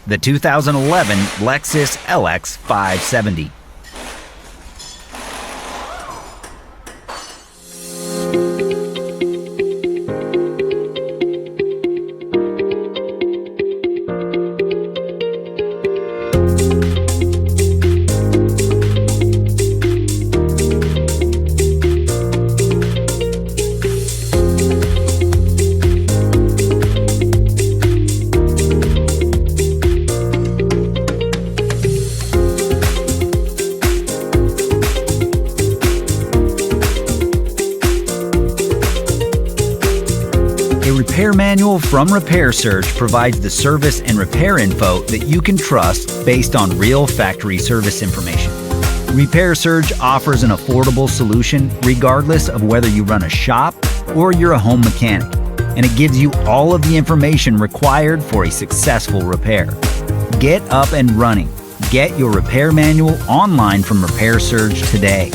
the 2011 Lexus LX570. A repair manual from Repair Surge provides the service and repair info that you can trust based on real factory service information. Repair Surge offers an affordable solution regardless of whether you run a shop or you're a home mechanic, and it gives you all of the information required for a successful repair. Get up and running. Get your repair manual online from Repair Surge today.